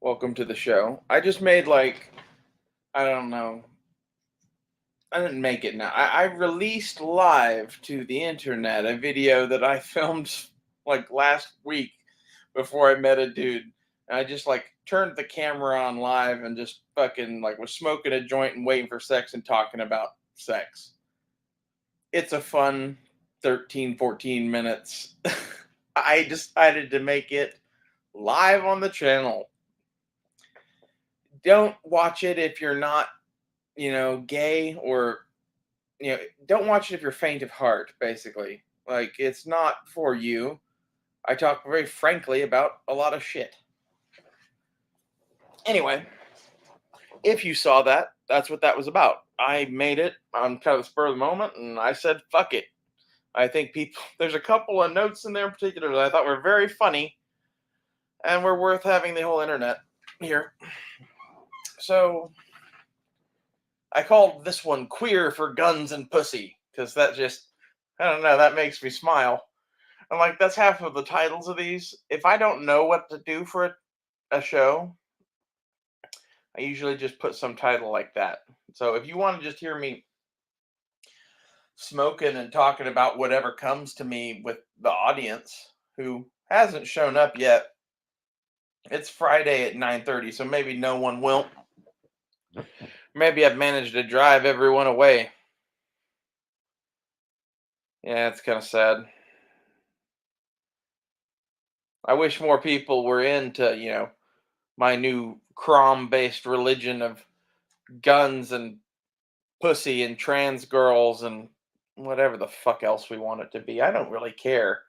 Welcome to the show. I just made I don't know. I didn't make it now. I released live to the internet a video that I filmed like last week before I met a dude. And I just turned the camera on live and just fucking was smoking a joint and waiting for sex and talking about sex. It's a fun 13, 14 minutes. I decided to make it live on the channel. Don't watch it if you're not, gay, or don't watch it if you're faint of heart, basically. Like, it's not for you. I talk very frankly about a lot of shit. Anyway, if you saw that, that's what that was about. I made it on kind of the spur of the moment, and I said, fuck it. I think there's a couple of notes in there in particular that I thought were very funny and were worth having the whole internet here. So, I called this one Queer for Guns and Pussy, because that just, I don't know, that makes me smile. And that's half of the titles of these. If I don't know what to do for a show, I usually just put some title like that. So if you want to just hear me smoking and talking about whatever comes to me with the audience who hasn't shown up yet, it's Friday at 9:30, so maybe no one will. Maybe I've managed to drive everyone away. Yeah, it's kind of sad. I wish more people were into, my new Crom-based religion of guns and pussy and trans girls and whatever the fuck else we want it to be. I don't really care.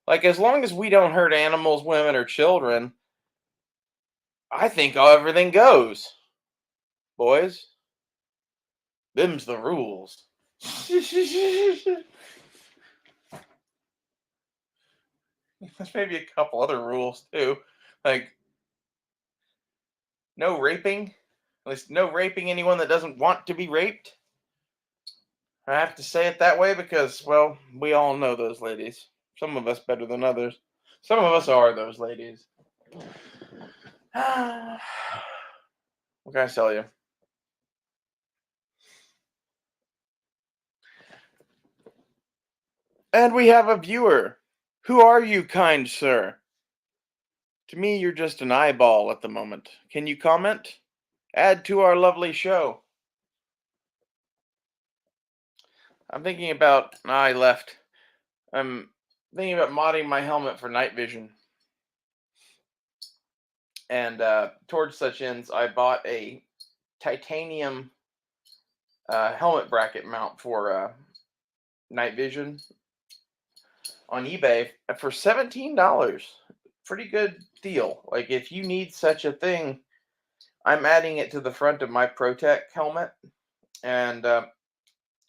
As long as we don't hurt animals, women, or children, I think everything goes. Boys, them's the rules. There's maybe a couple other rules too. Like, no raping. At least no raping anyone that doesn't want to be raped. I have to say it that way because, well, we all know those ladies. Some of us better than others. Some of us are those ladies. What can I tell you? And we have a viewer. Who are you, kind sir? To me, you're just an eyeball at the moment. Can you comment? Add to our lovely show. I'm thinking about. I left. I'm thinking about modding my helmet for night vision. And towards such ends, I bought a titanium helmet bracket mount for night vision on eBay for $17. Pretty good deal. Like, if you need such a thing, I'm adding it to the front of my ProTech helmet, and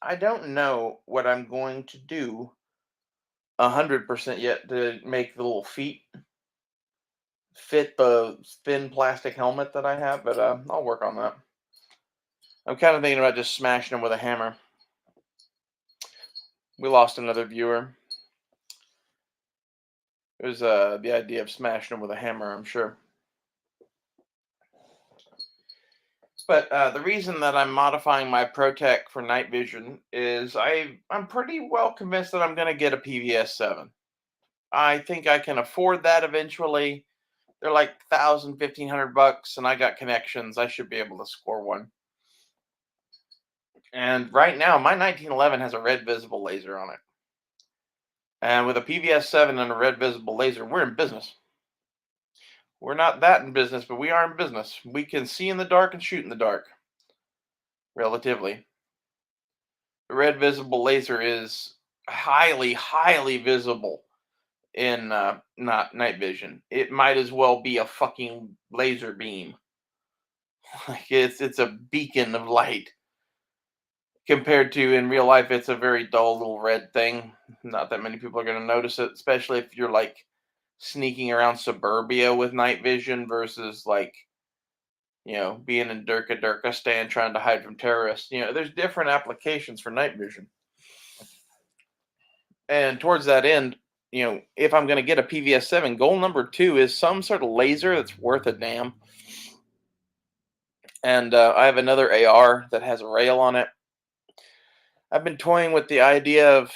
I don't know what I'm going to do 100% yet to make the little feet fit the thin plastic helmet that I have, but I'll work on that. I'm kind of thinking about just smashing them with a hammer. We lost another viewer. It was the idea of smashing them with a hammer, I'm sure. But the reason that I'm modifying my ProTech for night vision is I'm pretty well convinced that I'm going to get a PVS 7. I think I can afford that eventually. They're like $1,000, $1,500, and I got connections. I should be able to score one. And right now, my 1911 has a red visible laser on it. And with a PVS 7 and a red visible laser, we're in business. We're not that in business, but we are in business. We can see in the dark and shoot in the dark. Relatively. The red visible laser is highly, highly visible in not night vision. It might as well be a fucking laser beam. Like, it's a beacon of light. Compared to in real life, it's a very dull little red thing. Not that many people are going to notice it, especially if you're sneaking around suburbia with night vision versus being in Durka trying to hide from terrorists. There's different applications for night vision. And towards that end, if I'm going to get a PVS 7, goal number 2 is some sort of laser that's worth a damn. And I have another AR that has a rail on it. I've been toying with the idea of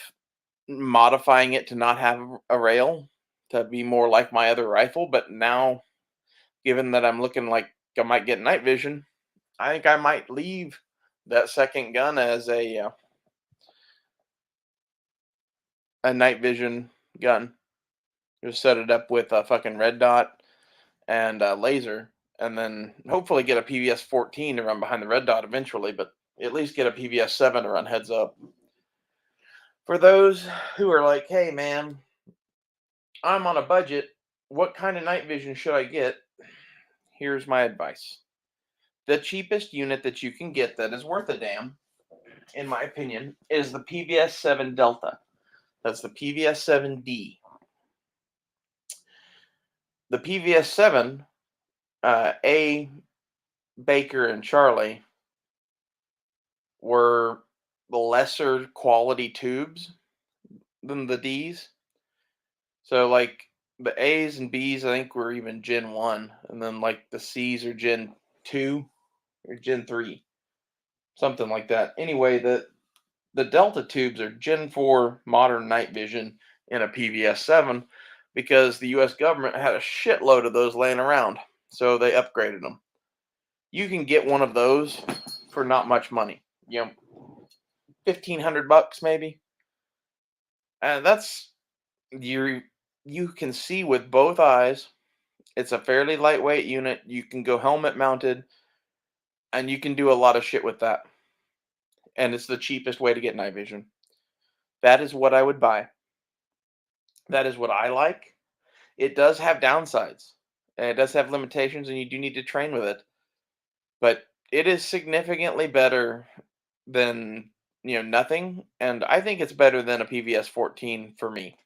modifying it to not have a rail to be more like my other rifle, but now, given that I'm looking like I might get night vision, I think I might leave that second gun as a night vision gun. Just set it up with a fucking red dot and a laser, and then hopefully get a PVS 14 to run behind the red dot eventually, but at least get a PVS 7 to run heads up. For those who are like, hey man, I'm on a budget, what kind of night vision should I get? Here's my advice. The cheapest unit that you can get that is worth a damn, in my opinion, is the PVS 7 Delta. That's the PVS 7D. The PVS 7, A, Baker, and Charlie were the lesser quality tubes than the Ds. So, like, the A's and B's, I think, were even Gen 1. And then, like, the C's are Gen 2 or Gen 3. Something like that. Anyway, the Delta tubes are Gen 4 modern night vision in a PVS 7 because the US government had a shitload of those laying around. So they upgraded them. You can get one of those for not much money. 1,500 bucks maybe. And that's you can see with both eyes. It's a fairly lightweight unit. You can go helmet mounted and you can do a lot of shit with that. And it's the cheapest way to get night vision. That is what I would buy. That is what I like. It does have downsides. And it does have limitations and you do need to train with it. But it is significantly better than, nothing, and I think it's better than a PVS 14 for me.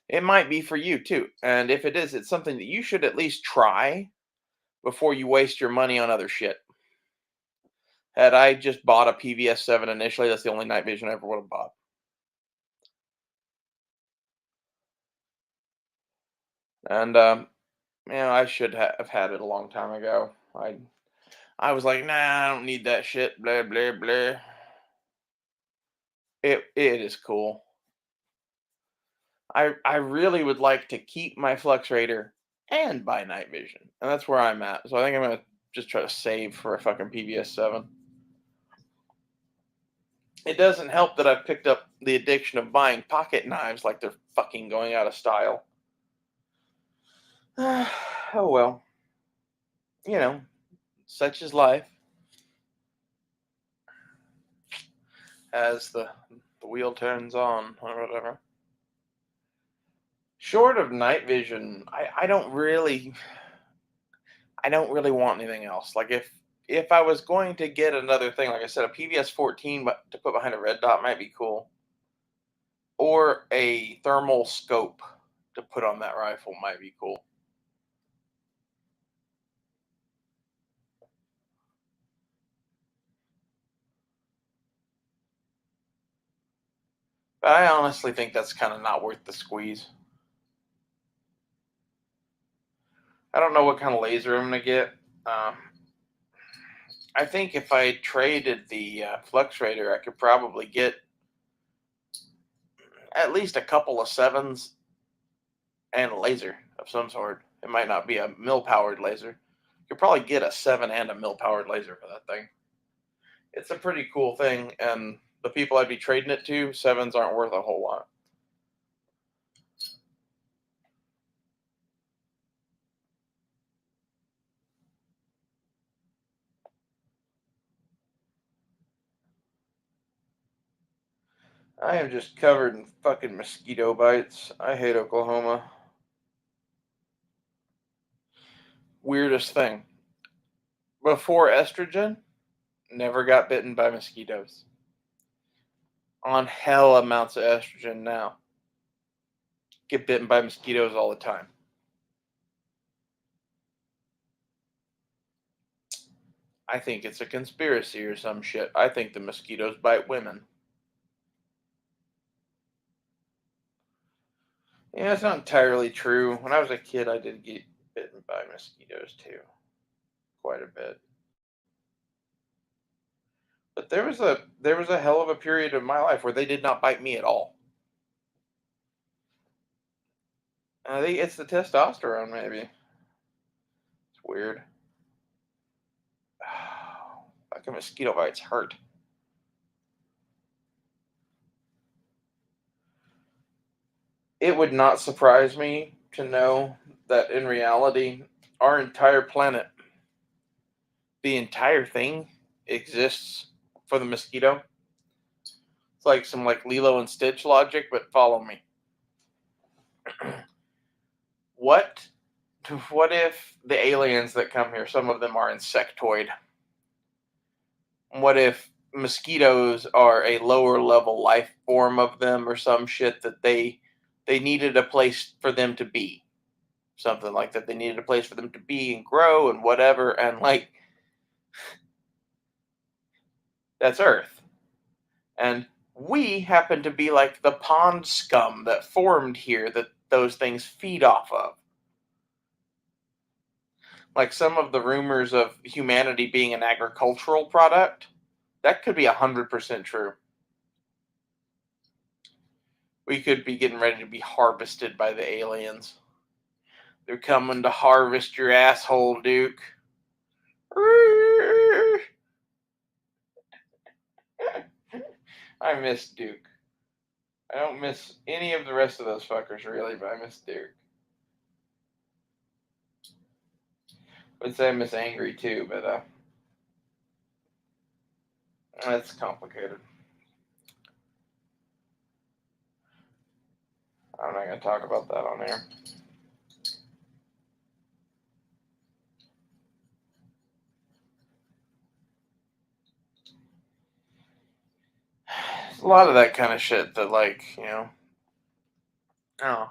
It might be for you too. And if it is, it's something that you should at least try before you waste your money on other shit. Had I just bought a PVS 7 initially, that's the only night vision I ever would have bought. And I should have had it a long time ago. I was like, nah, I don't need that shit. Blah blah blah. It is cool. I really would like to keep my Flux Raider and buy night vision, and that's where I'm at. So I think I'm gonna just try to save for a fucking PVS 7. It doesn't help that I've picked up the addiction of buying pocket knives like they're fucking going out of style. Oh well, you know, such is life. As the wheel turns on or whatever. Short of night vision, I don't really want anything else. Like if I was going to get another thing, like I said, a PVS 14, but to put behind a red dot might be cool, or a thermal scope to put on that rifle might be cool. But I honestly think that's kind of not worth the squeeze. I don't know what kind of laser I'm gonna get. Um, I think if I traded the Flux Raider, I could probably get at least a couple of sevens and a laser of some sort. It might not be a mill powered laser. You could probably get a 7 and a mill powered laser for that thing. It's a pretty cool thing, and the people I'd be trading it to, sevens aren't worth a whole lot. I am just covered in fucking mosquito bites. I hate Oklahoma. Weirdest thing. Before estrogen, never got bitten by mosquitoes. On hell amounts of estrogen now. Get bitten by mosquitoes all the time. I think it's a conspiracy or some shit. I think the mosquitoes bite women. Yeah, it's not entirely true. When I was a kid, I did get bitten by mosquitoes too, quite a bit. But there was a hell of a period of my life where they did not bite me at all. I think it's the testosterone, maybe. It's weird. Like a mosquito bites hurt. It would not surprise me to know that in reality, our entire planet, the entire thing, exists for the mosquito. It's like some like Lilo and Stitch logic, but follow me. What what if the aliens that come here, some of them are insectoid? What if mosquitoes are a lower level life form of them or some shit that they needed a place for them to be? Something like that. They needed a place for them to be and grow and whatever, and like that's Earth. And we happen to be like the pond scum that formed here that those things feed off of. Like some of the rumors of humanity being an agricultural product, that could be 100% true. We could be getting ready to be harvested by the aliens. They're coming to harvest your asshole, Duke. I miss Duke. I don't miss any of the rest of those fuckers really, but I miss Duke. I would say I miss Angry too, but that's complicated. I'm not gonna talk about that on air. A lot of that kind of shit that, like, oh,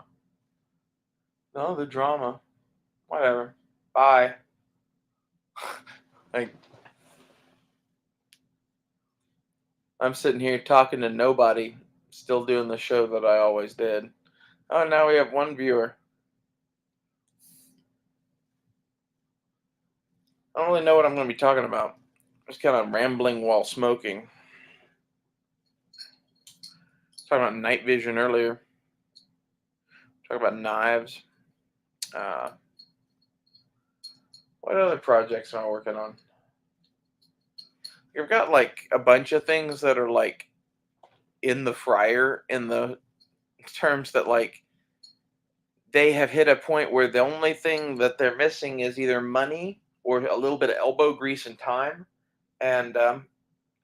no, the drama, whatever. Bye. Like, I'm sitting here talking to nobody, still doing the show that I always did. Oh, now we have one viewer. I don't really know what I'm going to be talking about. Just kind of rambling while smoking. Talking about night vision earlier. Talking about knives. Uh, what other projects am I working on? You've got like a bunch of things that are like in the fryer in the terms that like they have hit a point where the only thing that they're missing is either money or a little bit of elbow grease and time. And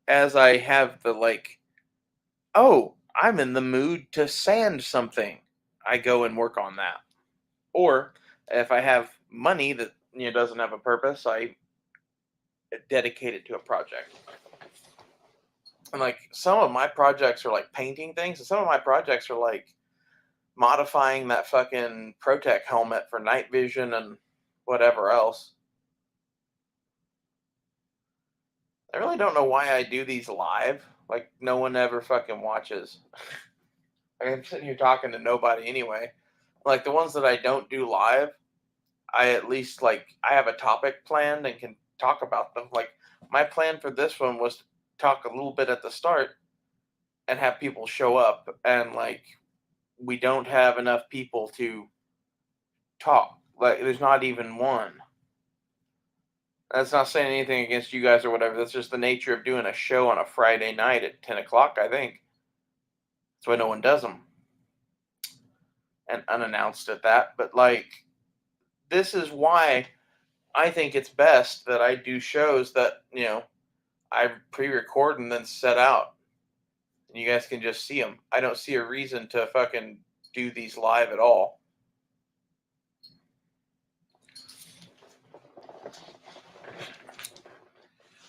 as I have the like, oh, I'm in the mood to sand something, I go and work on that. Or if I have money that doesn't have a purpose, I dedicate it to a project. And like some of my projects are like painting things, and some of my projects are like modifying that fucking Protec helmet for night vision and whatever else. I really don't know why I do these live. Like no one ever fucking watches. I'm sitting here talking to nobody anyway. Like the ones that I don't do live, I at least like I have a topic planned and can talk about them. Like my plan for this one was to talk a little bit at the start and have people show up, and like we don't have enough people to talk. Like there's not even one. That's not saying anything against you guys or whatever. That's just the nature of doing a show on a Friday night at 10 o'clock, I think. That's why no one does them. And unannounced at that. But, like, this is why I think it's best that I do shows that, I pre record and then set out. And you guys can just see them. I don't see a reason to fucking do these live at all.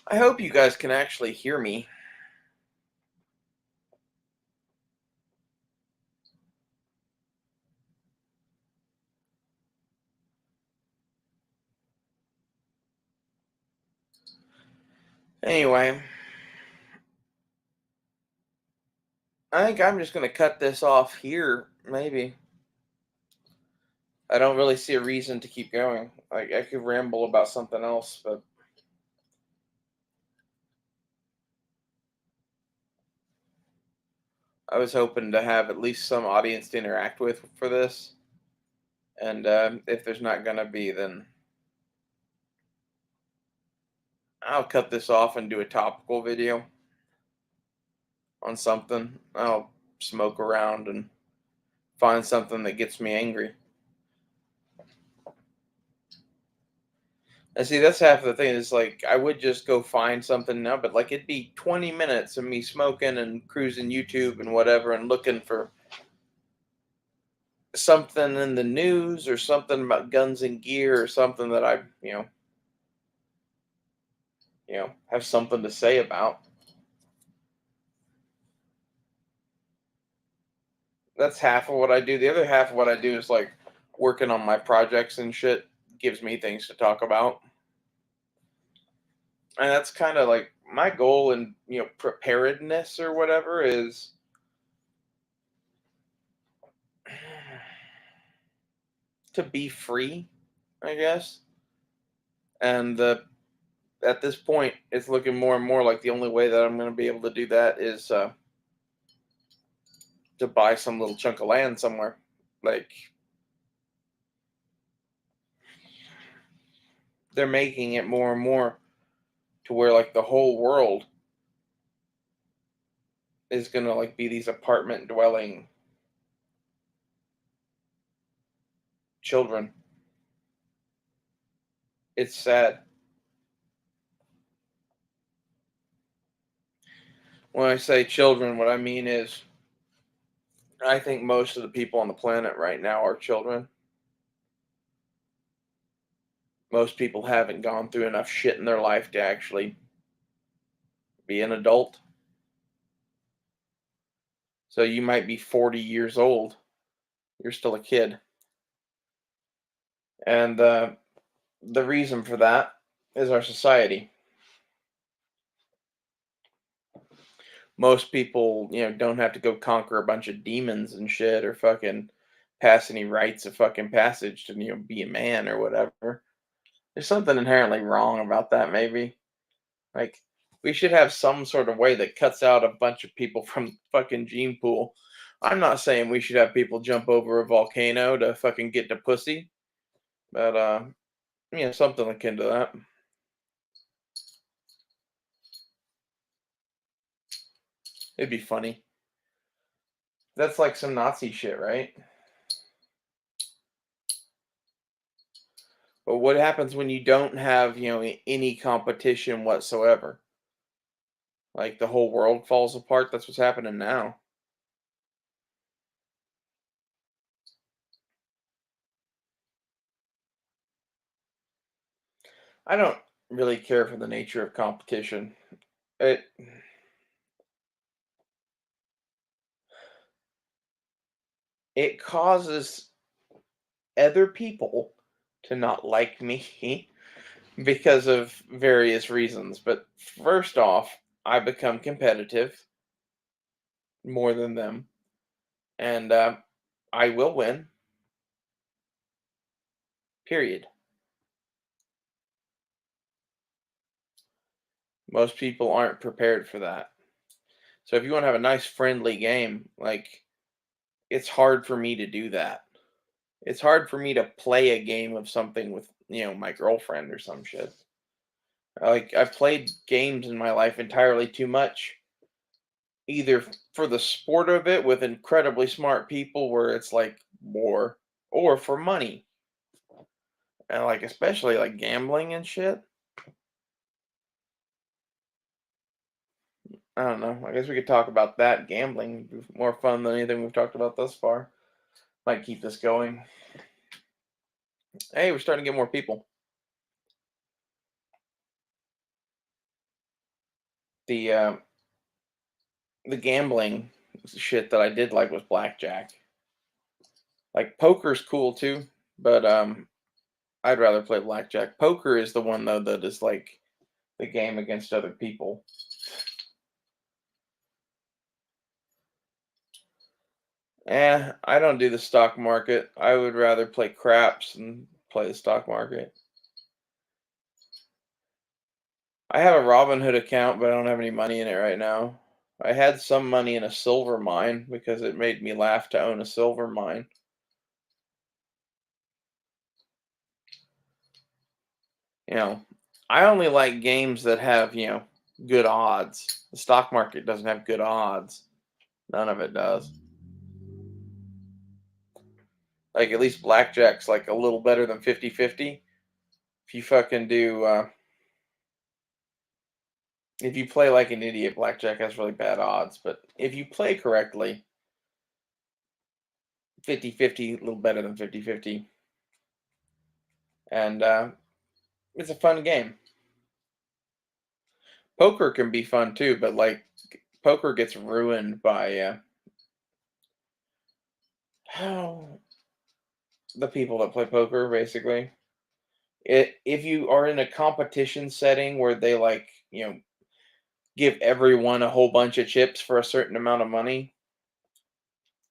I hope you guys can actually hear me. Anyway, I think I'm just going to cut this off here, maybe. I don't really see a reason to keep going. Like, I could ramble about something else, but I was hoping to have at least some audience to interact with for this. And if there's not gonna be, then I'll cut this off and do a topical video on something. I'll smoke around and find something that gets me angry. And see, that's half of the thing. Is like I would just go find something now, but like it'd be 20 minutes of me smoking and cruising YouTube and whatever, and looking for something in the news or something about guns and gear or something that I, have something to say about. That's half of what I do. The other half of what I do is like working on my projects and shit. Gives me things to talk about. And that's kind of like my goal in, preparedness or whatever is to be free, I guess. And at this point, it's looking more and more like the only way that I'm going to be able to do that is to buy some little chunk of land somewhere. Like they're making it more and more to where like the whole world is going to like be these apartment dwelling children. It's sad. When I say children, what I mean is I think most of the people on the planet right now are children. Most people haven't gone through enough shit in their life to actually be an adult. So you might be 40 years old. You're still a kid. And the reason for that is our society. Most people, don't have to go conquer a bunch of demons and shit or fucking pass any rites of fucking passage to, be a man or whatever. There's something inherently wrong about that, maybe. Like, we should have some sort of way that cuts out a bunch of people from fucking gene pool. I'm not saying we should have people jump over a volcano to fucking get to pussy, but something akin to that. It'd be funny. That's like some Nazi shit, right? But what happens when you don't have, any competition whatsoever? Like the whole world falls apart. That's what's happening now. I don't really care for the nature of competition. It it causes other people to not like me because of various reasons. But first off, I become competitive more than them, and I will win. Period. Most people aren't prepared for that. So if you want to have a nice friendly game, like it's hard for me to do that. It's hard for me to play a game of something with, my girlfriend or some shit. Like I've played games in my life entirely too much, either for the sport of it with incredibly smart people where it's like war, or for money. And like especially like gambling and shit. I don't know. I guess we could talk about that. Gambling would be more fun than anything we've talked about thus far. Might keep this going. Hey, we're starting to get more people. The the gambling shit that I did like was blackjack. Like poker's cool too, but I'd rather play blackjack. Poker is the one though that is like the game against other people. I don't do the stock market. I would rather play craps and play the stock market. I have a Robinhood account, but I don't have any money in it right now. I had some money in a silver mine because it made me laugh to own a silver mine. You know, I only like games that have, good odds. The stock market doesn't have good odds. None of it does. Like at least blackjack's like a little better than 50-50. If you fucking do if you play like an idiot, blackjack has really bad odds, but if you play correctly, 50-50 a little better than 50-50. And it's a fun game. Poker can be fun too, but like poker gets ruined by how the people that play poker basically. If you are in a competition setting where they like, give everyone a whole bunch of chips for a certain amount of money,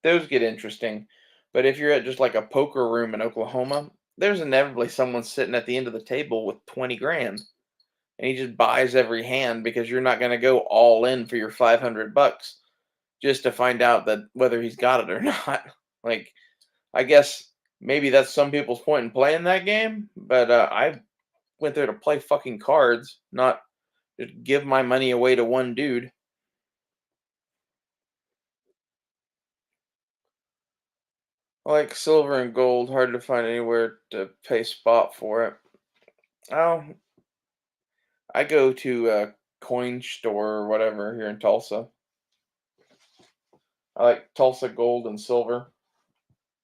those get interesting. But if you're at just like a poker room in Oklahoma, there's inevitably someone sitting at the end of the table with 20 grand. And he just buys every hand because you're not going to go all in for your 500 bucks just to find out that whether he's got it or not. Like, I guess maybe that's some people's point in playing that game, but I went there to play fucking cards, not just give my money away to one dude. Like silver and gold, hard to find anywhere to pay spot for it. Oh, I go to a coin store or whatever here in Tulsa. I like Tulsa Gold and Silver.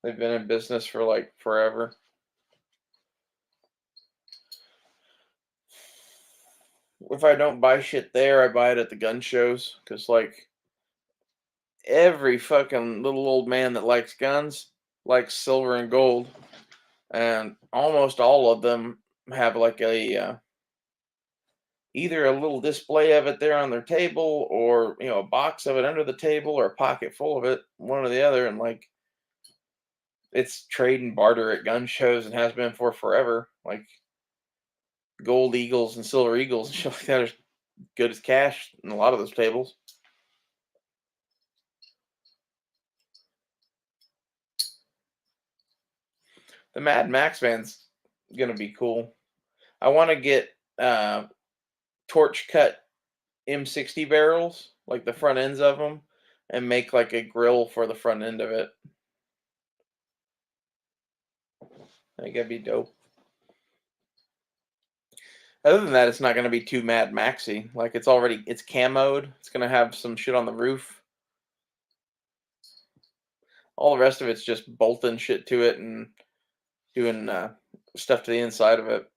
They've been in business for like forever. If I don't buy shit there, I buy it at the gun shows because like every fucking little old man that likes guns likes silver and gold, and almost all of them have like a either a little display of it there on their table, or a box of it under the table, or a pocket full of it, one or the other, and like it's trade and barter at gun shows and has been for forever. Like gold eagles and silver eagles and shit like that are good as cash in a lot of those tables. The Mad Max van's gonna be cool. I want to get torch cut M60 barrels, like the front ends of them, and make like a grill for the front end of it. I think that'd be dope. Other than that, it's not going to be too Mad Maxy. Like it's camoed. It's going to have some shit on the roof. All the rest of it's just bolting shit to it and doing stuff to the inside of it.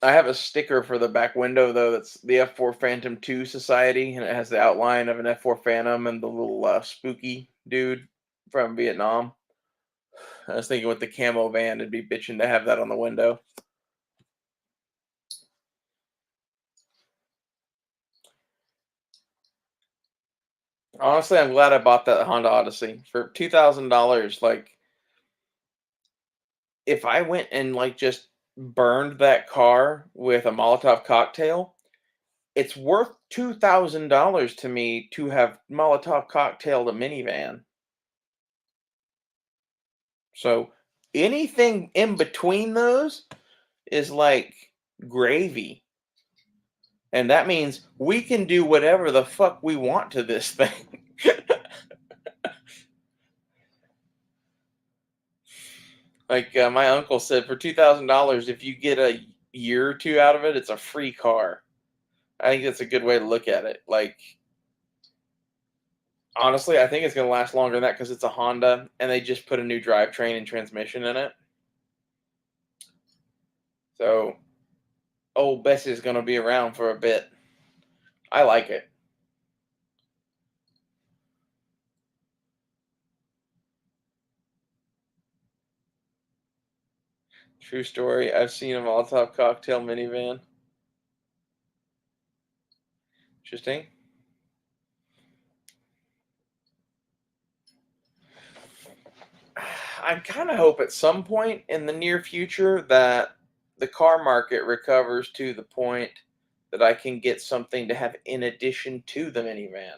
I have a sticker for the back window though. That's the F4 Phantom 2 Society, and it has the outline of an F4 Phantom and the little spooky dude from Vietnam. I was thinking with the camo van, it'd be bitching to have that on the window. Honestly, I'm glad I bought that Honda Odyssey for $2,000. Like, if I went and like just burned that car with a Molotov cocktail, it's worth $2,000 to me to have Molotov cocktailed a minivan. So anything in between those is like gravy. And that means we can do whatever the fuck we want to this thing. Like my uncle said, for $2,000, if you get a year or two out of it, it's a free car. I think that's a good way to look at it. Like, honestly, I think it's going to last longer than that because it's a Honda and they just put a new drivetrain and transmission in it. So, old Bessie is going to be around for a bit. I like it. True story. I've seen a Molotov cocktail minivan. Interesting. I kind of hope at some point in the near future that the car market recovers to the point that I can get something to have in addition to the minivan.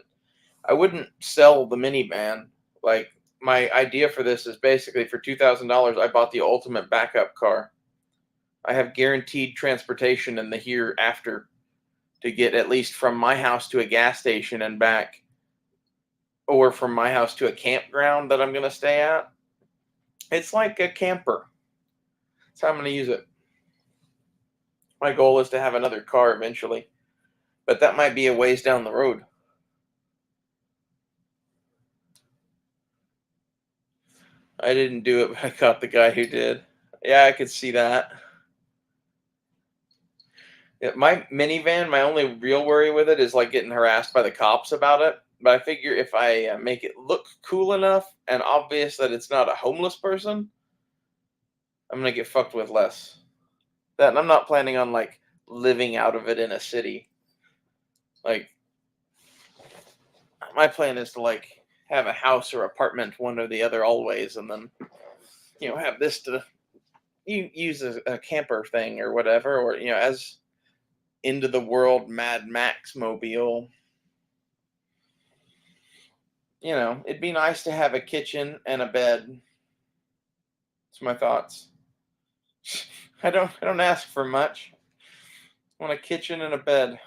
I wouldn't sell the minivan. Like, my idea for this is basically for $2,000, I bought the ultimate backup car. I have guaranteed transportation in the hereafter to get at least from my house to a gas station and back, or from my house to a campground that I'm going to stay at. It's like a camper. That's how I'm going to use it. My goal is to have another car eventually, but that might be a ways down the road. I didn't do it, but I caught the guy who did. Yeah, I could see that. Yeah, my minivan, my only real worry with it is like getting harassed by the cops about it. But I figure if I make it look cool enough and obvious that it's not a homeless person, I'm gonna get fucked with less. That, and I'm not planning on like living out of it in a city. Like, my plan is to like have a house or apartment, one or the other, always, and then have this to use as a camper thing or whatever, or as into the world Mad Max mobile. It'd be nice to have a kitchen and a bed. That's my thoughts. I don't ask for much. I want a kitchen and a bed.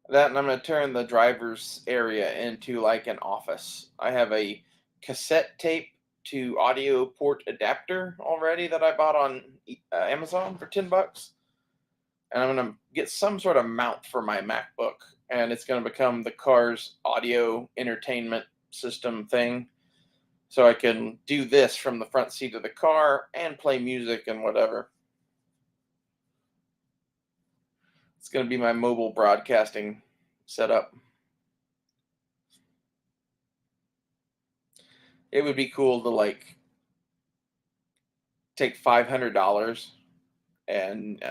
That, and I'm going to turn the driver's area into like an office. I have a cassette tape to audio port adapter already that I bought on Amazon for $10, and I'm going to get some sort of mount for my MacBook, and it's going to become the car's audio entertainment system thing. So I can do this from the front seat of the car and play music and whatever. It's going to be my mobile broadcasting setup. It would be cool to like take $500 and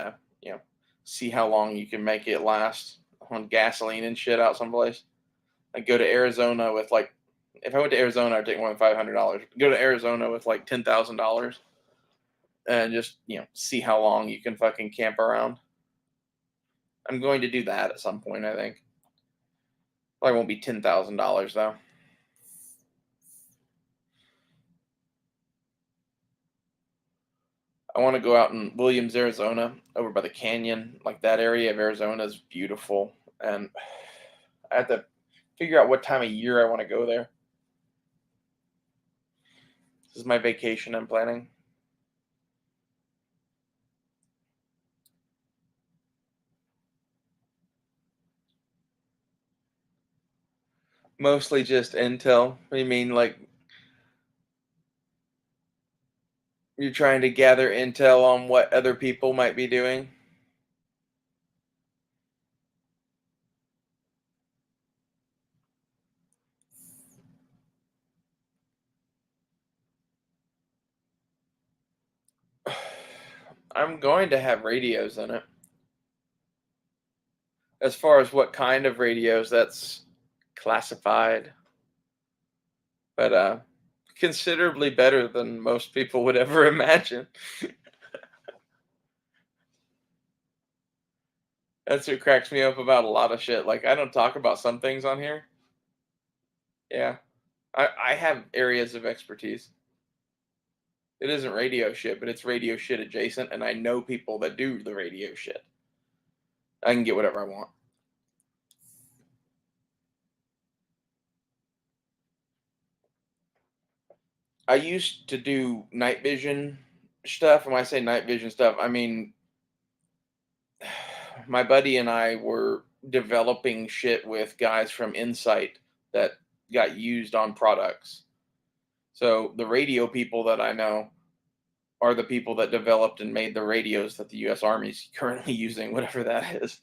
see how long you can make it last on gasoline and shit out someplace. I go to Arizona with like, if I went to Arizona, I'd take more than $500. Go to Arizona with like $10,000 and just see how long you can fucking camp around. I'm going to do that at some point, I think. Probably won't be $10,000 though. I want to go out in Williams, Arizona, over by the canyon. Like, that area of Arizona is beautiful, and I have to figure out what time of year I want to go there. This is my vacation I'm planning. Mostly just intel. What do you mean, like you're trying to gather intel on what other people might be doing? I'm going to have radios in it. As far as what kind of radios, that's classified. But considerably better than most people would ever imagine. That's what cracks me up about a lot of shit. Like, I don't talk about some things on here. Yeah. I have areas of expertise. It isn't radio shit, but it's radio shit adjacent, and I know people that do the radio shit. I can get whatever I want. I used to do night vision stuff, and when I say night vision stuff, I mean my buddy and I were developing shit with guys from Insight that got used on products. So the radio people that I know are the people that developed and made the radios that the U.S. Army's currently using, whatever that is.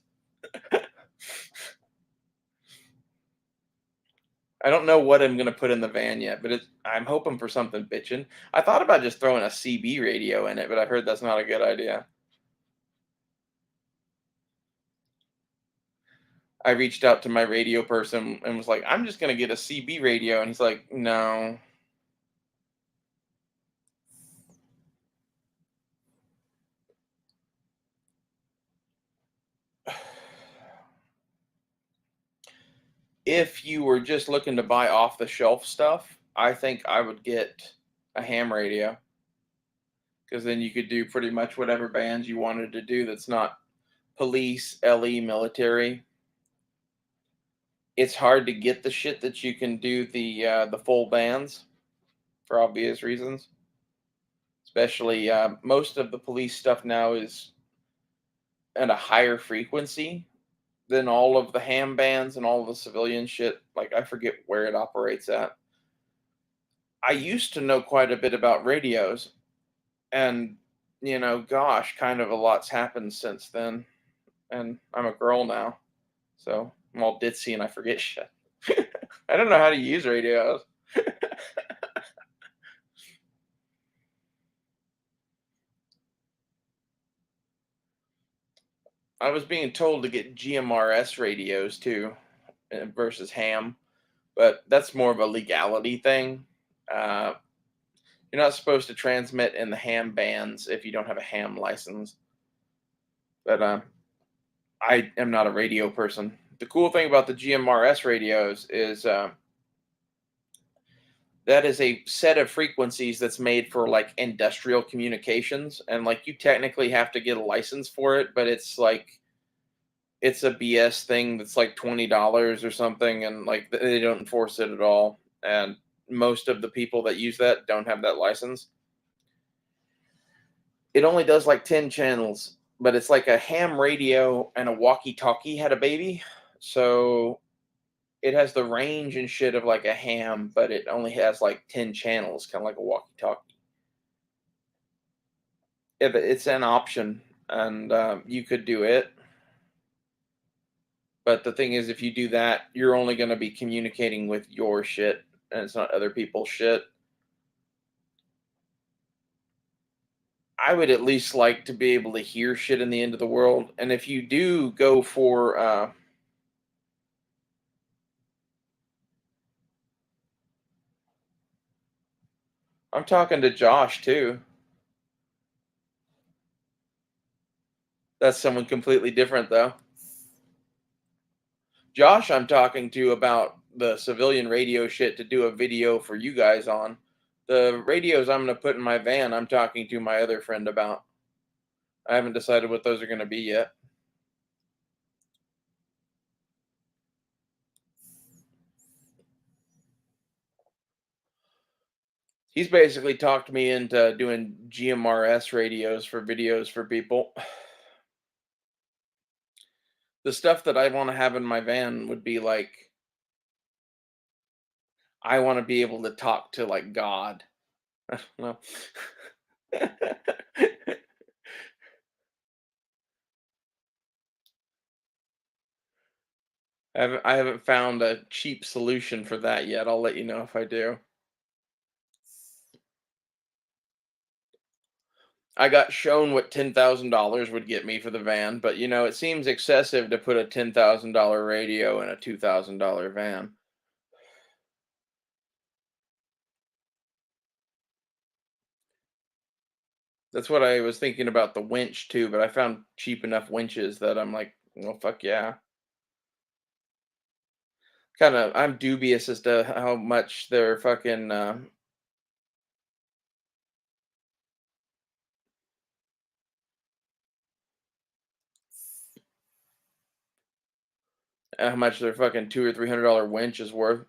I don't know what I'm gonna put in the van yet, but I'm hoping for something bitchin'. I thought about just throwing a CB radio in it, but I've heard that's not a good idea. I reached out to my radio person and was like, I'm just gonna get a CB radio, and he's like, no. If you were just looking to buy off the shelf stuff, I think I would get a ham radio, because then you could do pretty much whatever bands you wanted to do that's not police, LE, military. It's hard to get the shit that you can do the full bands for obvious reasons. Especially most of the police stuff now is at a higher frequency than all of the ham bands and all of the civilian shit. Like I forget where it operates at. I used to know quite a bit about radios, and gosh, kind of a lot's happened since then. And I'm a girl now, so I'm all ditzy and I forget shit. I don't know how to use radios. I was being told to get GMRS radios too, versus ham, but that's more of a legality thing. Uh, you're not supposed to transmit in the ham bands if you don't have a ham license. But I am not a radio person. The cool thing about the GMRS radios is that is a set of frequencies that's made for like industrial communications, and like you technically have to get a license for it, but it's like it's a BS thing that's like $20 or something, and like they don't enforce it at all. And most of the people that use that don't have that license. It only does like 10 channels, but it's like a ham radio and a walkie-talkie had a baby. So it has the range and shit of like a ham, but it only has like 10 channels, kind of like a walkie-talkie. It's an option, and you could do it. But the thing is, if you do that, you're only going to be communicating with your shit, and it's not other people's shit. I would at least like to be able to hear shit in the end of the world. And if you do go for, I'm talking to Josh too. That's someone completely different though. Josh, I'm talking to about the civilian radio shit to do a video for you guys on. The radios I'm going to put in my van, I'm talking to my other friend about. I haven't decided what those are going to be yet. He's basically talked me into doing GMRS radios for videos for people. The stuff that I want to have in my van would be like, I want to be able to talk to like God. I don't know. I haven't found a cheap solution for that yet. I'll let you know if I do. I got shown what $10,000 would get me for the van, but it seems excessive to put a $10,000 radio in a $2,000 van. That's what I was thinking about the winch too, but I found cheap enough winches that I'm like, well, fuck yeah. Kind of, I'm dubious as to how much they're fucking, how much their fucking $200 or $300 winch is worth.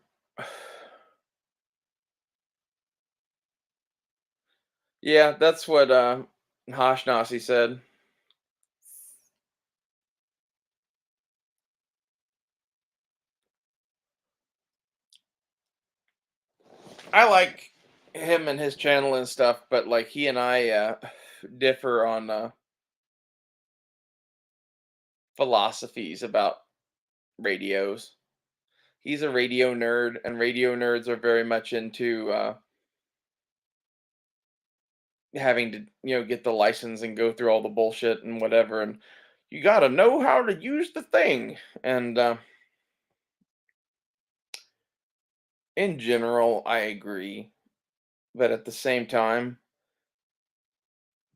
Yeah, that's what Hashnasi said. I like him and his channel and stuff, but like he and I differ on philosophies about radios. He's a radio nerd, and radio nerds are very much into having to get the license and go through all the bullshit and whatever. And You got to know how to use the thing. And in general, I agree. But at the same time,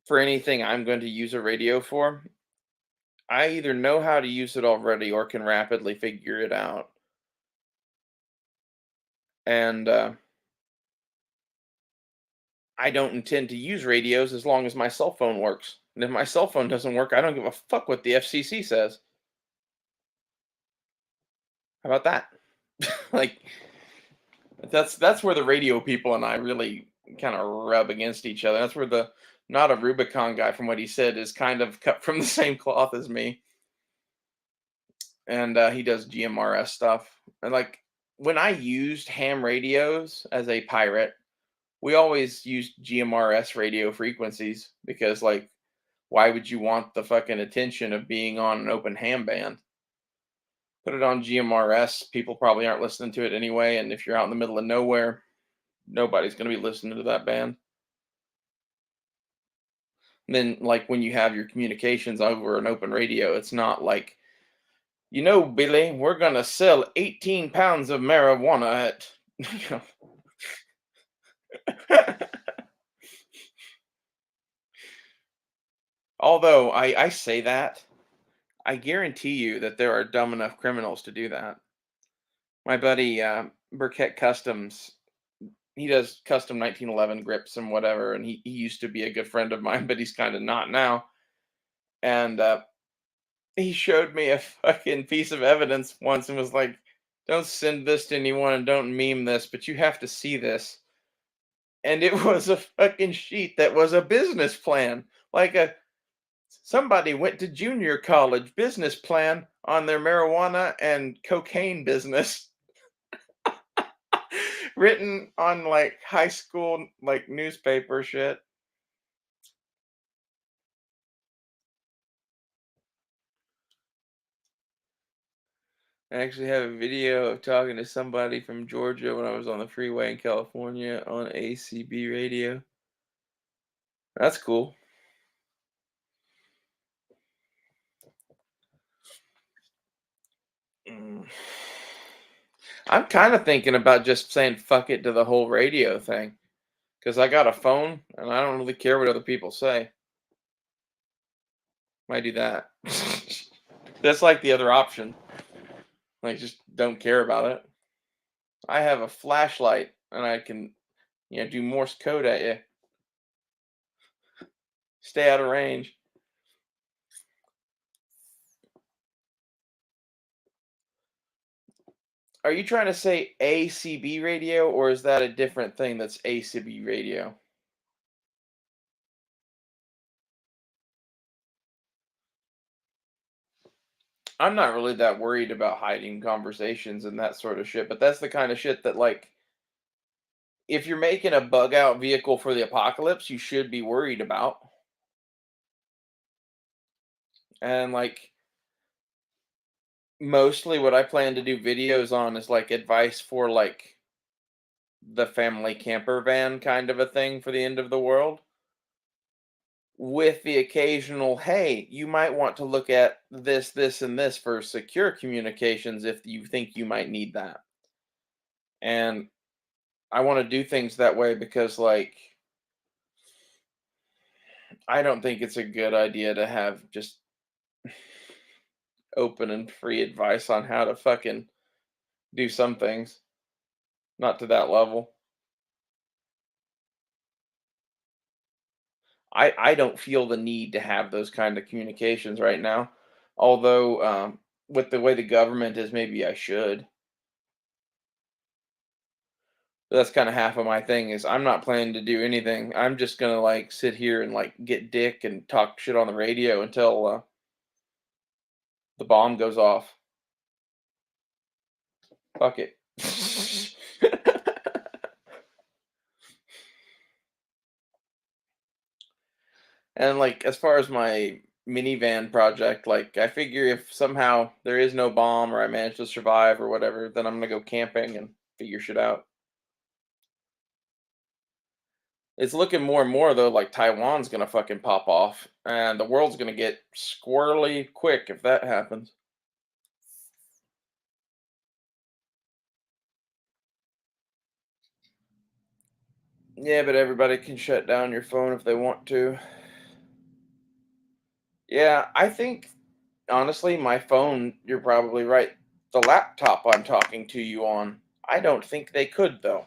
for anything I'm going to use a radio for, I either know how to use it already or can rapidly figure it out. And I don't intend to use radios as long as my cell phone works. And if my cell phone doesn't work, I don't give a fuck what the FCC says. How about that? Like that's where the radio people and I really kind of rub against each other. That's where the not a Rubicon guy, from what he said, is kind of cut from the same cloth as me, and he does GMRS stuff. And like when I used ham radios as a pirate, we always used GMRS radio frequencies because like why would you want the fucking attention of being on an open ham band? Put it on GMRS, people probably aren't listening to it anyway, and if you're out in the middle of nowhere, nobody's going to be listening to that band. And then like when you have your communications over an open radio, it's not like, Billy, we're going to sell 18 pounds of marijuana at Although I say that, I guarantee you that there are dumb enough criminals to do that. My buddy Burkett Customs, he does custom 1911 grips and whatever, and he used to be a good friend of mine, but he's kind of not now. And he showed me a fucking piece of evidence once and was like, "Don't send this to anyone and don't meme this, but you have to see this." And it was a fucking sheet that was a business plan, like a somebody went to junior college business plan on their marijuana and cocaine business, written on like high school like newspaper shit. I actually have a video of talking to somebody from Georgia when I was on the freeway in California on ACB radio. That's cool. Mm. I'm kind of thinking about just saying fuck it to the whole radio thing because I got a phone and I don't really care what other people say. Might do that. That's like the other option. Like, just don't care about it. I have a flashlight and I can, do Morse code at you. Stay out of range. Are you trying to say ACB radio, or is that a different thing that's ACB radio? I'm not really that worried about hiding conversations and that sort of shit, but that's the kind of shit that, like, if you're making a bug out vehicle for the apocalypse, you should be worried about. And, like, mostly what I plan to do videos on is, like, advice for, like, the family camper van kind of a thing for the end of the world, with the occasional, hey, you might want to look at this, and this for secure communications if you think you might need that. And I want to do things that way because, like, I don't think it's a good idea to have just open and free advice on how to fucking do some things. Not to that level. I don't feel the need to have those kind of communications right now. Although, with the way the government is, maybe I should. That's kind of half of my thing is I'm not planning to do anything. I'm just gonna like sit here and like get dick and talk shit on the radio until the bomb goes off. Fuck it. And like as far as my minivan project, like I figure if somehow there is no bomb or I manage to survive or whatever, then I'm gonna go camping and figure shit out. It's looking more and more though like Taiwan's gonna fucking pop off, and the world's gonna get squirrely quick if that happens. Yeah, but everybody can shut down your phone if they want to. Yeah, I think honestly, my phone, you're probably right. The laptop I'm talking to you on, I don't think they could though.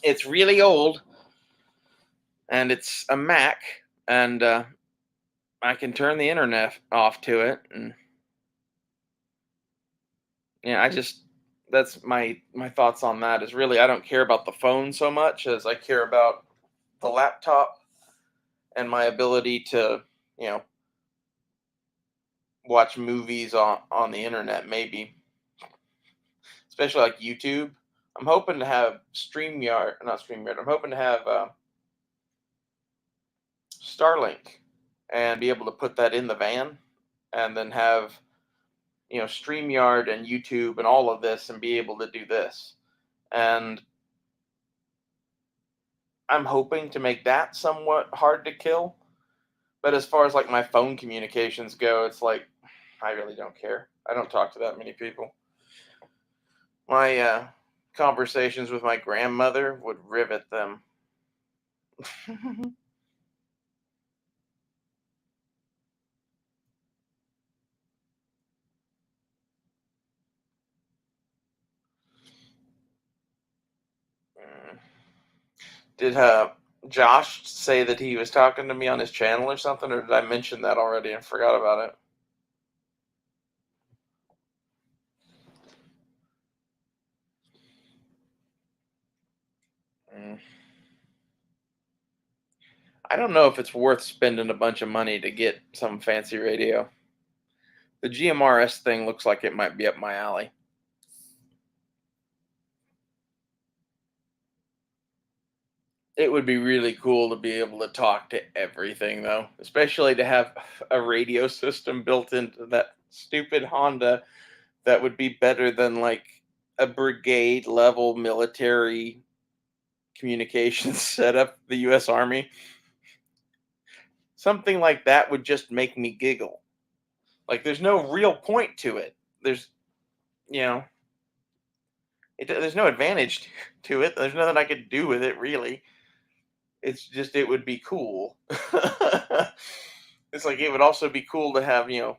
It's really old and it's a Mac, and I can turn the internet off to it, and yeah, I just that's my thoughts on that is really I don't care about the phone so much as I care about the laptop and my ability to, you know, watch movies on the internet maybe, especially like YouTube. I'm hoping to have StreamYard, not StreamYard. I'm hoping to have Starlink and be able to put that in the van and then have, you know, StreamYard and YouTube and all of this and be able to do this. And I'm hoping to make that somewhat hard to kill. But as far as like my phone communications go, it's like I really don't care. I don't talk to that many people. My conversations with my grandmother would rivet them. Mm. Did Josh say that he was talking to me on his channel or something, or did I mention that already and forgot about it? Mm. I don't know if it's worth spending a bunch of money to get some fancy radio. The GMRS thing looks like it might be up my alley. It would be really cool to be able to talk to everything, though, especially to have a radio system built into that stupid Honda that would be better than like a brigade level military communications setup, the US Army. Something like that would just make me giggle. Like, there's no real point to it. There's, you know, there's no advantage to it. There's nothing I could do with it, really. It's just, it would be cool. It's like, it would also be cool to have, you know,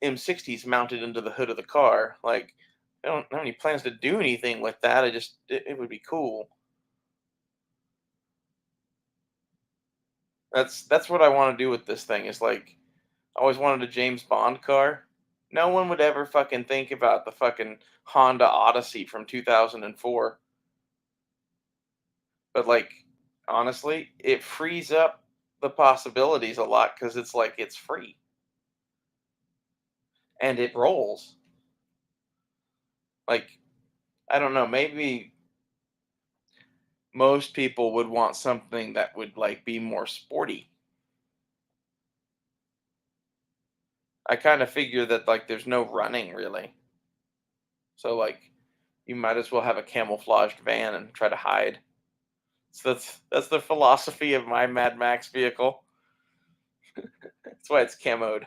M60s mounted into the hood of the car. Like, I don't have any plans to do anything with that. It would be cool. That's what I want to do with this thing. Is like, I always wanted a James Bond car. No one would ever fucking think about the fucking Honda Odyssey from 2004. But like, honestly, it frees up the possibilities a lot because it's like it's free and it rolls. Like, I don't know, maybe most people would want something that would like be more sporty. I kind of figure that like there's no running really. So like you might as well have a camouflaged van and try to hide. So that's the philosophy of my Mad Max vehicle. That's why it's camoed.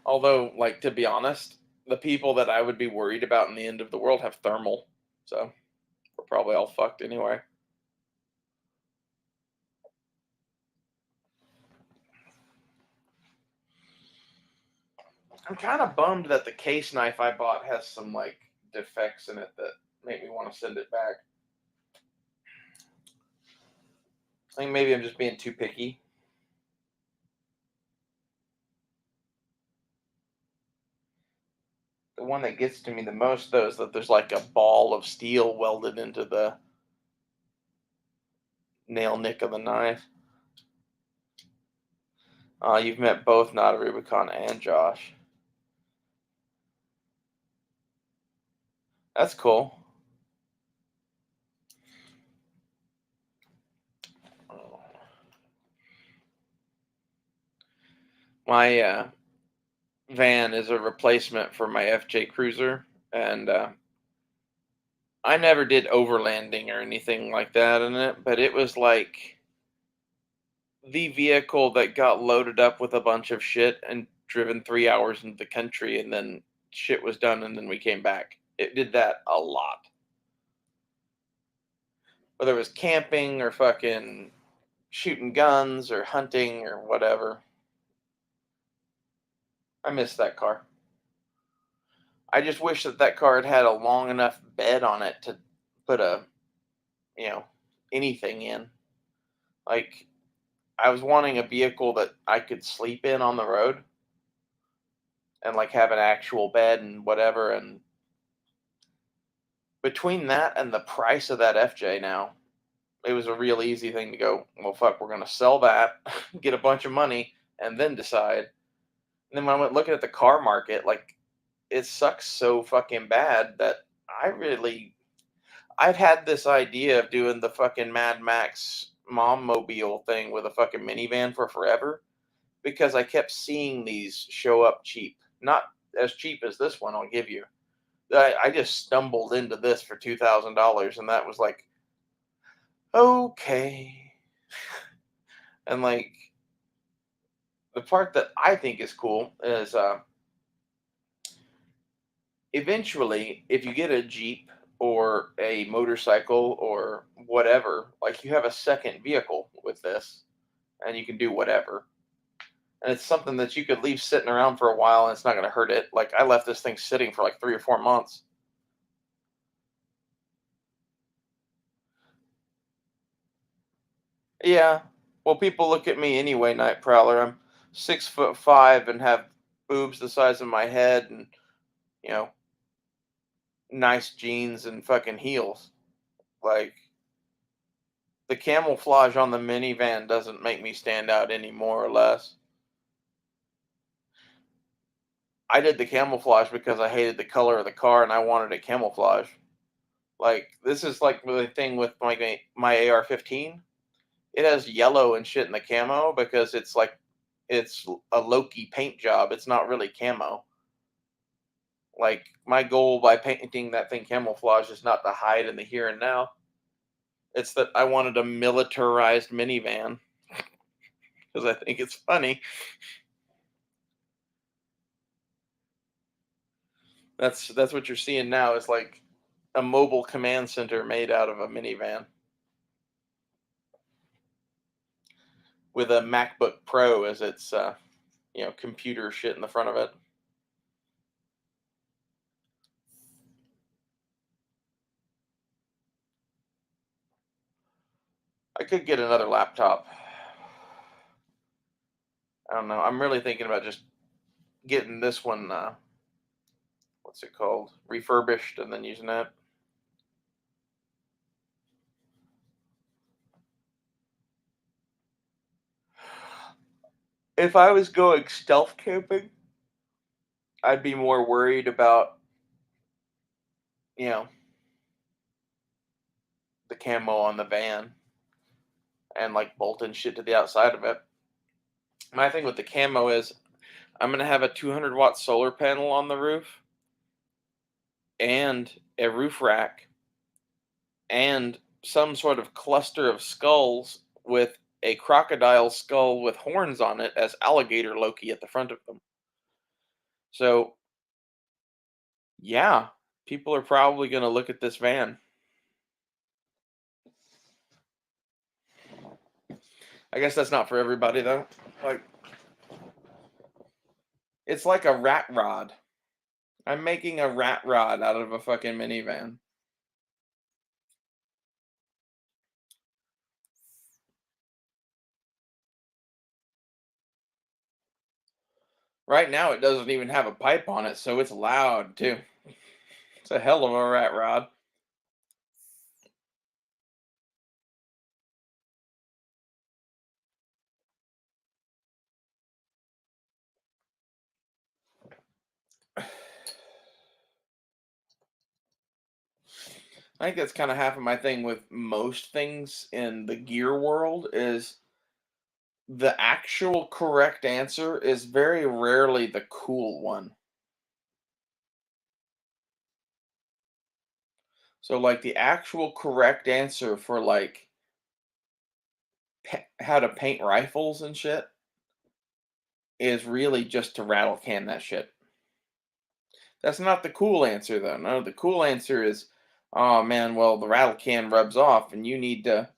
Although, like to be honest, the people that I would be worried about in the end of the world have thermal. So we're probably all fucked anyway. I'm kind of bummed that the case knife I bought has some like defects in it that make me want to send it back. I think maybe I'm just being too picky. The one that gets to me the most though is that there's like a ball of steel welded into the nail nick of the knife. You've met both Not Rubicon and Josh. That's cool. My van is a replacement for my FJ Cruiser, and I never did overlanding or anything like that in it, but it was like the vehicle that got loaded up with a bunch of shit and driven 3 hours into the country, and then shit was done, and then we came back. It did that a lot. Whether it was camping or fucking shooting guns or hunting or whatever. I miss that car. I just wish that that car had a long enough bed on it to put a, you know, anything in. Like, I was wanting a vehicle that I could sleep in on the road and like have an actual bed and whatever. And between that and the price of that FJ now, it was a real easy thing to go, well, fuck, we're going to sell that, get a bunch of money, and then decide. And then when I went looking at the car market, like, it sucks so fucking bad that I've had this idea of doing the fucking Mad Max mom mobile thing with a fucking minivan for forever because I kept seeing these show up cheap. Not as cheap as this one, I'll give you. I just stumbled into this for $2,000, and that was like, okay. And like, the part that I think is cool is eventually, if you get a Jeep or a motorcycle or whatever, like, you have a second vehicle with this and you can do whatever. And it's something that you could leave sitting around for a while and it's not going to hurt it. Like, I left this thing sitting for like 3 or 4 months. Yeah. Well, people look at me anyway, Night Prowler. I'm 6'5" and have boobs the size of my head and, you know, nice jeans and fucking heels. Like, the camouflage on the minivan doesn't make me stand out any more or less. I did the camouflage because I hated the color of the car and I wanted a camouflage. Like, this is like the thing with my AR-15. It has yellow and shit in the camo because it's like it's a Loki paint job. It's not really camo. Like, my goal by painting that thing camouflage is not to hide in the here and now. It's that I wanted a militarized minivan because I think it's funny. That's what you're seeing now is like a mobile command center made out of a minivan with a MacBook Pro as its computer shit in the front of it. I could get another laptop. I don't know. I'm really thinking about just getting this one. What's it called? Refurbished and then using it. If I was going stealth camping, I'd be more worried about you know the camo on the van and like bolting shit to the outside of it. My thing with the camo is I'm gonna have a 200-watt solar panel on the roof and a roof rack and some sort of cluster of skulls with a crocodile skull with horns on it as alligator Loki at the front of them. So, yeah, people are probably going to look at this van. I guess that's not for everybody though. Like, it's like a rat rod. I'm making a rat rod out of a fucking minivan. Right now, it doesn't even have a pipe on it, so it's loud too. It's a hell of a rat rod. I think that's kind of half of my thing with most things in the gear world is the actual correct answer is very rarely the cool one. So like the actual correct answer for like how to paint rifles and shit is really just to rattle can that shit. That's not the cool answer though. No, the cool answer is, oh man, well the rattle can rubs off and you need to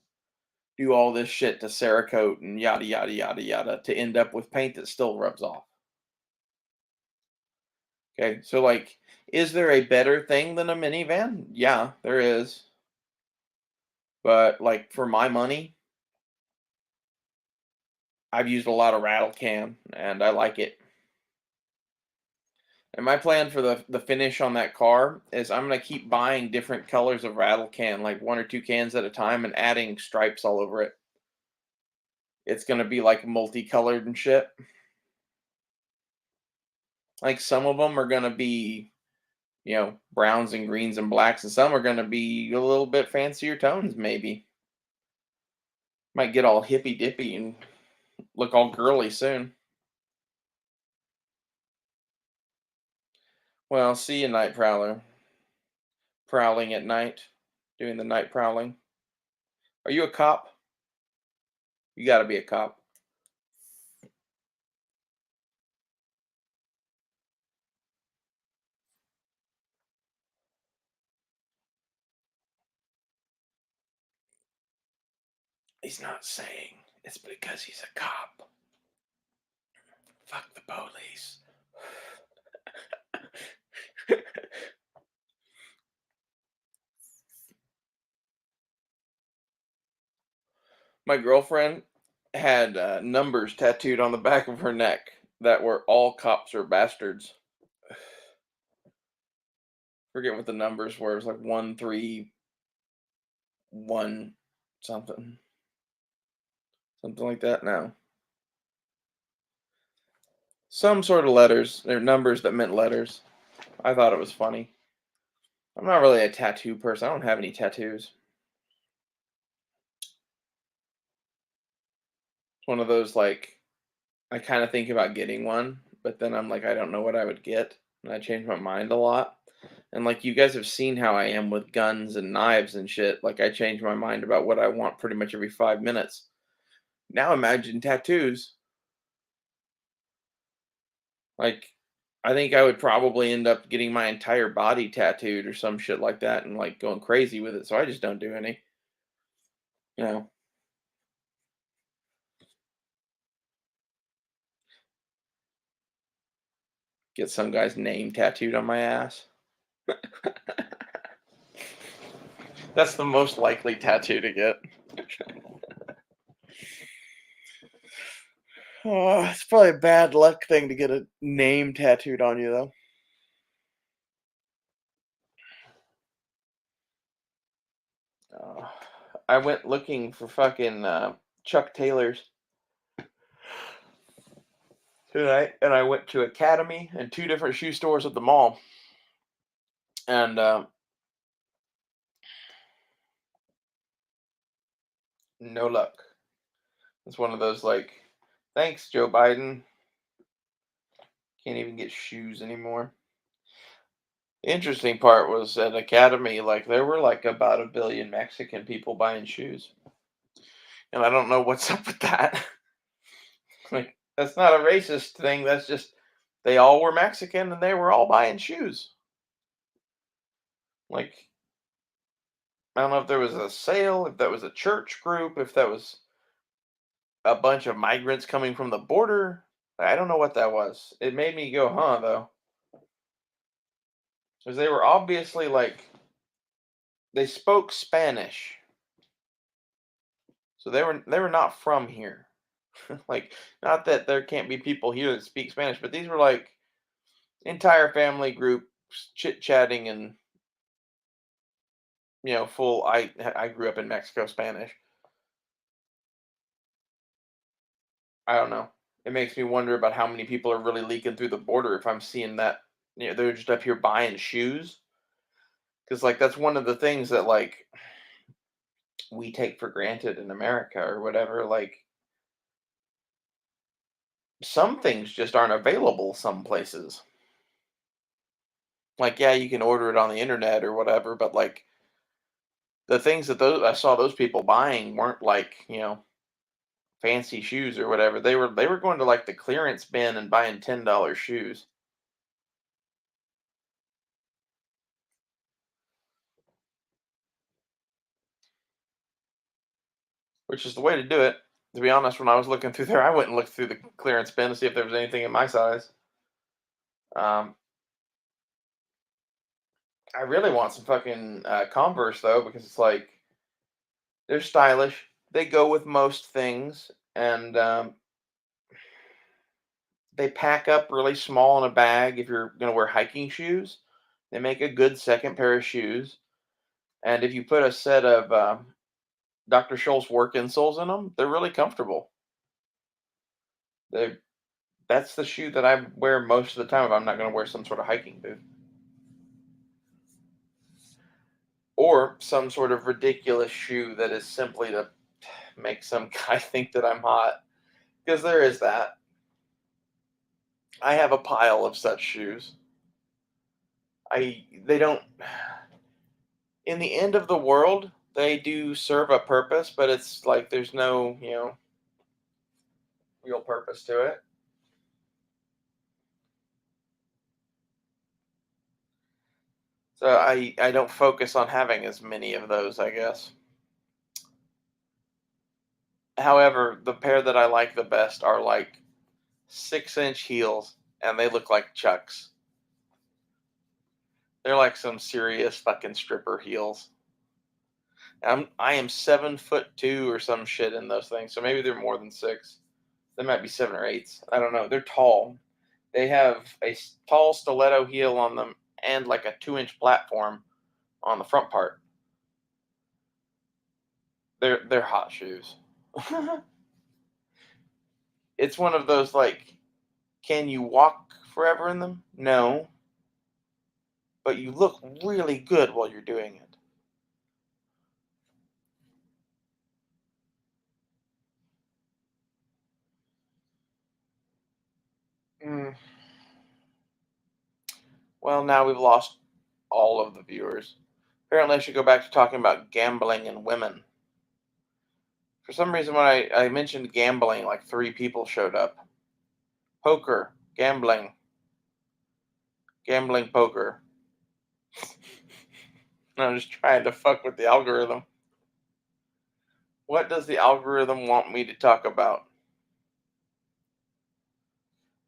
do all this shit to Cerakote and yada yada yada yada to end up with paint that still rubs off. Okay, so like, is there a better thing than a minivan? Yeah, there is. But like for my money, I've used a lot of rattle can and I like it. And my plan for the finish on that car is I'm gonna keep buying different colors of rattle can, like 1 or 2 cans at a time, and adding stripes all over it. It's gonna be like multicolored and shit. Like some of them are gonna be, browns and greens and blacks, and some are gonna be a little bit fancier tones, maybe. Might get all hippy dippy and look all girly soon. Well, see you, night prowler. Prowling at night, doing the night prowling. Are you a cop? You gotta be a cop. He's not saying it's because he's a cop. Fuck the police. My girlfriend had numbers tattooed on the back of her neck that were all cops are bastards. Forget what the numbers were. It was like 131 something. Something like that now. Some sort of letters. They're numbers that meant letters. I thought it was funny. I'm not really a tattoo person. I don't have any tattoos. It's one of those like I kind of think about getting one, but then I'm like I don't know what I would get, and I change my mind a lot. And like you guys have seen how I am with guns and knives and shit. Like I change my mind about what I want pretty much every 5 minutes. Now imagine tattoos. Like I think I would probably end up getting my entire body tattooed or some shit like that and like going crazy with it. So I just don't do any. You know, get some guy's name tattooed on my ass. That's the most likely tattoo to get. Oh, it's probably a bad luck thing to get a name tattooed on you, though. Uh, I went looking for fucking Chuck Taylors tonight, and I went to Academy and two different shoe stores at the mall, and no luck. It's one of those like, thanks, Joe Biden. Can't even get shoes anymore. Interesting part was at Academy, like there were like about 1 billion Mexican people buying shoes, and I don't know what's up with that. Like that's not a racist thing. That's just they all were Mexican and they were all buying shoes. Like I don't know if there was a sale, if that was a church group, if that was a bunch of migrants coming from the border. I don't know what that was. It made me go, huh, though, because they were obviously like they spoke Spanish, so they were not from here. Like, not that there can't be people here that speak Spanish, but these were like entire family groups chit chatting and full. I grew up in Mexico Spanish. I don't know. It makes me wonder about how many people are really leaking through the border if I'm seeing that, they're just up here buying shoes. Because, like, that's one of the things that, like, we take for granted in America or whatever. Like, some things just aren't available some places. Like, yeah, you can order it on the internet or whatever, but, like, the things that those I saw those people buying weren't like, fancy shoes or whatever. They were going to like the clearance bin and buying $10 shoes, which is the way to do it. To be honest, when I was looking through there, I went and looked through the clearance bin to see if there was anything in my size. Um, I really want some fucking Converse though, because it's like they're stylish. They go with most things, and they pack up really small in a bag if you're gonna wear hiking shoes. They make a good second pair of shoes, and if you put a set of Dr. Scholl's work insoles in them, they're really comfortable. They That's the shoe that I wear most of the time if I'm not gonna wear some sort of hiking boot. Or some sort of ridiculous shoe that is simply to make some guy think that I'm hot. Because there is that. I have a pile of such shoes. They don't, in the end of the world, they do serve a purpose, but it's like there's no, real purpose to it. So I don't focus on having as many of those, I guess. However, the pair that I like the best are like 6-inch heels, and they look like Chucks. They're like some serious fucking stripper heels. I am 7'2" or some shit in those things, so maybe they're more than 6. They might be 7 or 8s. I don't know. They're tall. They have a tall stiletto heel on them and like a 2-inch platform on the front part. They're hot shoes. It's one of those like, can you walk forever in them? No, but you look really good while you're doing it. Mm. Well, now we've lost all of the viewers. Apparently, I should go back to talking about gambling and women. For some reason, when I mentioned gambling, like 3 people showed up. Poker, gambling, poker. I'm just trying to fuck with the algorithm. What does the algorithm want me to talk about?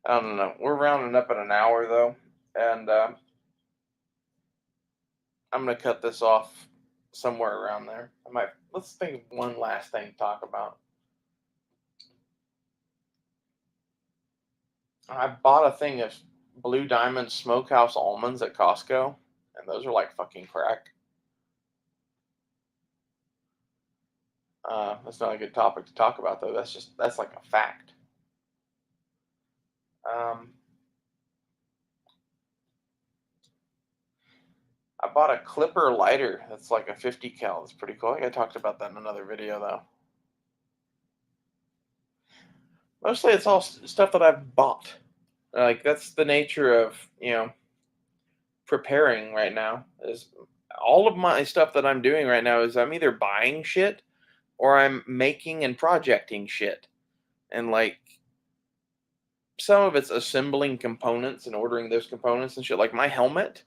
I don't know. We're rounding up at an hour though, and I'm gonna cut this off somewhere around there. I might. Let's think of one last thing to talk about. I bought a thing of Blue Diamond Smokehouse almonds at Costco, and those are like fucking crack. That's not a good topic to talk about though. That's like a fact. Um, I bought a Clipper lighter that's like a 50 cal. That's pretty cool. I think I talked about that in another video though. Mostly it's all stuff that I've bought. Like that's the nature of preparing right now. Is all of my stuff that I'm doing right now is I'm either buying shit or I'm making and projecting shit, and like some of it's assembling components and ordering those components and shit. Like my helmet,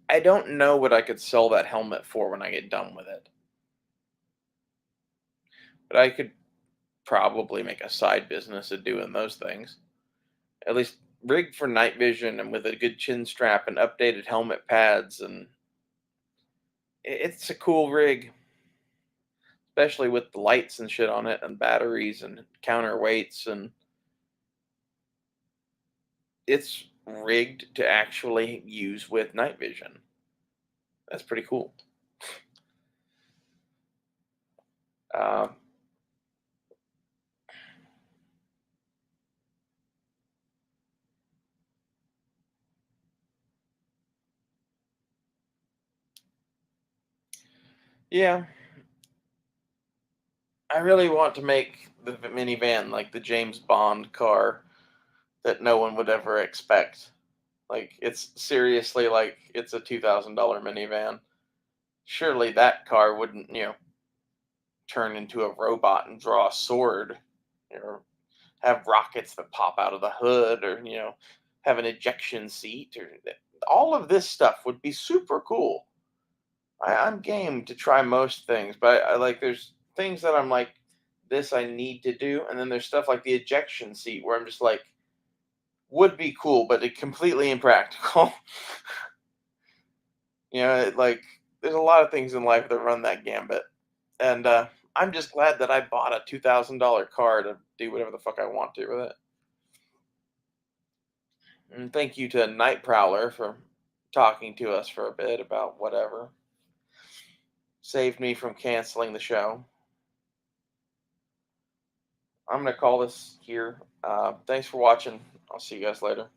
I don't know what I could sell that helmet for when I get done with it, but I could probably make a side business of doing those things. At least rigged for night vision and with a good chin strap and updated helmet pads, and it's a cool rig, especially with the lights and shit on it and batteries and counterweights, and it's rigged to actually use with night vision. That's pretty cool. Um, yeah, I really want to make the minivan like the James Bond car that no one would ever expect. Like it's seriously like it's a $2,000 minivan. Surely that car wouldn't, turn into a robot and draw a sword, or have rockets that pop out of the hood, or have an ejection seat, or all of this stuff would be super cool. I'm game to try most things, but I like there's things that I'm like, this I need to do, and then there's stuff like the ejection seat where I'm just like, would be cool, but it completely impractical. Like there's a lot of things in life that run that gambit, and I'm just glad that I bought a $2,000 car to do whatever the fuck I want to with it. And thank you to Night Prowler for talking to us for a bit about whatever. Saved me from canceling the show. I'm going to call this here. Thanks for watching. I'll see you guys later.